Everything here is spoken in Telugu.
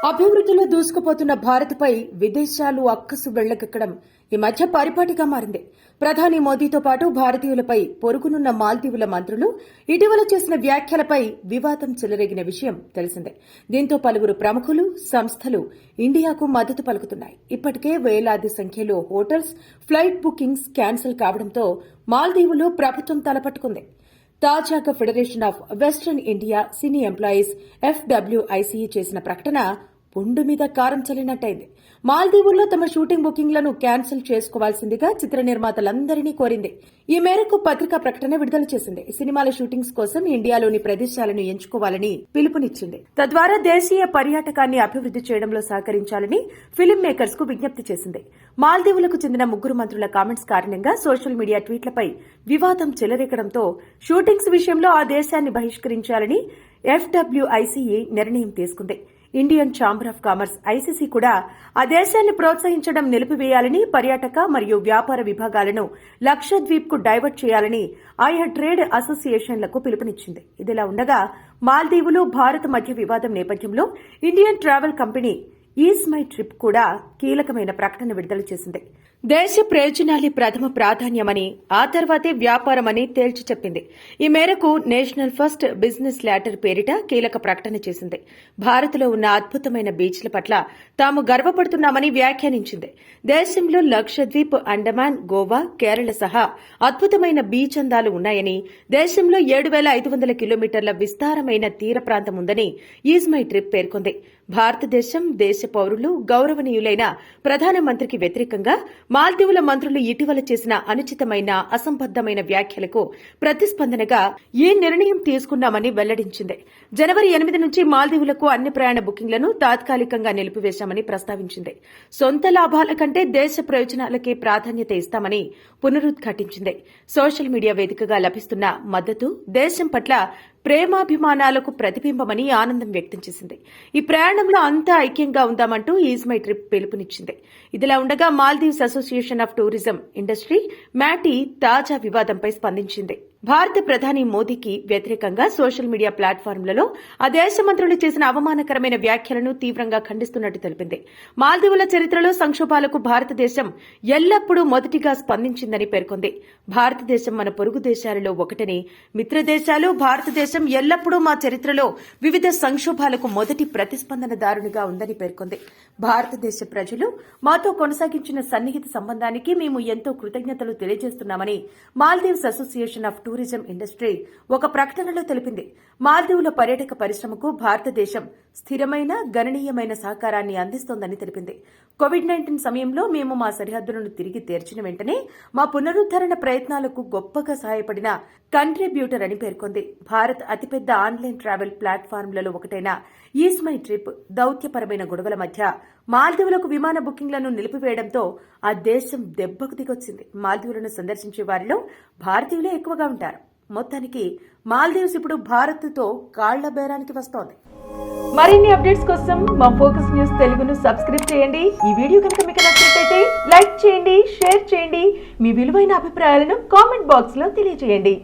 అభివృద్ధిలో దూసుకుపోతున్న భారత్పై విదేశాలు అక్కసు వెళ్లగక్కడం ఈ మధ్య పరిపాటిగా మారింది. ప్రధాని మోదీతో పాటు భారతీయులపై పొరుగునున్న మాల్దీవుల మంత్రులు ఇటీవల చేసిన వ్యాఖ్యలపై వివాదం చెలరేగిన విషయం తెలిసిందే. దీంతో పలువురు ప్రముఖులు, సంస్థలు ఇండియాకు మద్దతు పలుకుతున్నాయి. ఇప్పటికే వేలాది సంఖ్యలో హోటల్స్, ఫ్లైట్ బుకింగ్స్ క్యాన్సిల్ కావడంతో మాల్దీవులు ప్రభుత్వం తలపట్టుకుంది. తాజాగా federation of western India cine employees FWICE చేసిన ప్రకటన పుండు మీద కారం చల్లినట్టయింది. మాల్దీవుల్లో తమ షూటింగ్ బుకింగ్లను క్యాన్సిల్ చేసుకోవాల్సిందిగా చిత్ర నిర్మాతలందరినీ కోరింది. ఈ మేరకు పత్రికా ప్రకటన విడుదల చేసింది. సినిమాల షూటింగ్స్ కోసం ఇండియాలోని ప్రదేశాలను ఎంచుకోవాలని పిలుపునిచ్చింది. తద్వారా దేశీయ పర్యాటకాన్ని అభివృద్ది చేయడంలో సహకరించాలని ఫిల్మ్ మేకర్స్ కు విజ్ఞప్తి చేసింది. మాల్దీవులకు చెందిన ముగ్గురు మంత్రుల కామెంట్స్ కారణంగా సోషల్ మీడియా ట్వీట్లపై వివాదం చెలరేగడంతో షూటింగ్స్ విషయంలో ఆ దేశాన్ని బహిష్కరించాలని FWICE నిర్ణయం తీసుకుంది. Indian chamber of commerce ICC కూడా ఆ దేశాన్ని ప్రోత్సహించడం నిలిపివేయాలని, పర్యాటక మరియు వ్యాపార విభాగాలను లక్షద్వీప్ కు డైవర్ట్ చేయాలని ఆయా ట్రేడ్ అసోసియేషన్లకు పిలుపునిచ్చింది. ఇదిలా ఉండగా మాల్దీవులు, భారత్ మధ్య వివాదం నేపథ్యంలో Indian travel company is my trip కూడా కీలకమైన ప్రకటన విడుదల చేసింది. దేశ ప్రయోజనాలే ప్రథమ ప్రాధాన్యమని, ఆ తర్వాతే వ్యాపారమని తేల్చి చెప్పింది. ఈ మేరకు నేషనల్ ఫస్ట్ బిజినెస్ ల్యాటర్ పేరిట కీలక ప్రకటన చేసింది. భారత్లో ఉన్న అద్భుతమైన బీచ్ల పట్ల తాము గర్వపడుతున్నామని వ్యాఖ్యానించింది. దేశంలో లక్షద్వీప్, అండమాన్, గోవా, కేరళ సహా అద్భుతమైన బీచ్ అందాలు ఉన్నాయని, దేశంలో 7,500 కిలోమీటర్ల విస్తారమైన తీర ప్రాంతం ఉందని ఈజ్ మై ట్రిప్ పేర్కొంది. భారతదేశం, దేశ పౌరులు, గౌరవనీయులైన ప్రధానమంత్రికి వ్యతిరేకంగా మాల్దీవుల మంత్రులు ఇటీవల చేసిన అనుచితమైన, అసంబద్దమైన వ్యాఖ్యలకు ప్రతిస్పందనగా ఈ నిర్ణయం తీసుకున్నామని వెల్లడించింది. జనవరి 8 నుంచి మాల్దీవులకు అన్ని ప్రయాణ బుకింగ్లను తాత్కాలికంగా నిలిపివేశామని ప్రస్తావించింది. సొంత లాభాల కంటే దేశ ప్రయోజనాలకే ప్రాధాన్యత ఇస్తామని పునరుద్ఘాటించింది. సోషల్ మీడియా వేదికగా లభిస్తున్న మద్దతు దేశం పట్ల ప్రేమాభిమానాలకు ప్రతిబింబమని ఆనందం వ్యక్తం చేసింది. ఈ ప్రయాణంలో అంతా ఐక్యంగా ఉందామంటూ ఈజ్ మై ట్రిప్ పిలుపునిచ్చింది. ఇదిలా ఉండగా Maldives association of tourism industry MATI తాజా వివాదంపై స్పందించింది. భారత ప్రధాని మోదీకి వ్యతిరేకంగా సోషల్ మీడియా ప్లాట్ఫారంలలో ఆ దేశ మంత్రులు చేసిన అవమానకరమైన వ్యాఖ్యలను తీవ్రంగా ఖండిస్తున్నట్టు తెలిపింది. మాల్దీవుల చరిత్రలో సంక్షోభాలకు భారతదేశం ఎల్లప్పుడూ మొదటిగా స్పందించిందని పేర్కొంది. భారతదేశం మన పొరుగు దేశాలలో ఒకటని, మిత్ర దేశాలు భారతదేశం ఎల్లప్పుడూ మా చరిత్రలో వివిధ సంక్షోభాలకు మొదటి ప్రతిస్పందనదారునిగా ఉందని పేర్కొంది. భారతదేశ ప్రజలు మాతో కొనసాగించిన సన్నిహిత సంబంధానికి మేము ఎంతో కృతజ్ఞతలు తెలియజేస్తున్నామని Maldives association of tourism industry ఒక ప్రకటనలో తెలిపింది. మాల్దీవుల పర్యాటక పరిశ్రమకు భారతదేశం స్థిరమైన, గణనీయమైన సహకారాన్ని అందిస్తోందని తెలిపింది. కోవిడ్-19 సమయంలో మేము మా సరిహద్దులను తిరిగి తెరిచిన వెంటనే మా పునరుద్దరణ ప్రయత్నాలకు గొప్పగా సహాయపడిన కంట్రిబ్యూటర్ అని పేర్కొంది. భారత్ అతిపెద్ద ఆన్లైన్ ట్రావెల్ ప్లాట్ఫారంలలో ఒకటైన ఈజ్ మై ట్రిప్ దౌత్యపరమైన గొడవల మధ్య మాల్దీవులకు విమాన బుకింగ్లను నిలిపివేయడంతో ఆ దేశం దెబ్బకు దిగొచ్చింది. మాల్దీవులను సందర్శించే వారిలో భారతీయులే ఎక్కువగా ఉంటారు. మొత్తానికి మాల్దీవ్స్ ఇప్పుడు భారత్తో కాళ్ల బేరానికి వస్తోంది. మరిన్ని అప్డేట్స్ కోసం మా ఫోకస్ న్యూస్ తెలుగును సబ్స్క్రైబ్ చేయండి. ఈ వీడియో కనుక మీకు నచ్చినట్లయితే లైక్ చేయండి, షేర్ చేయండి. మీ విలువైన అభిప్రాయాలను కామెంట్ బాక్స్ లో తెలియజేయండి.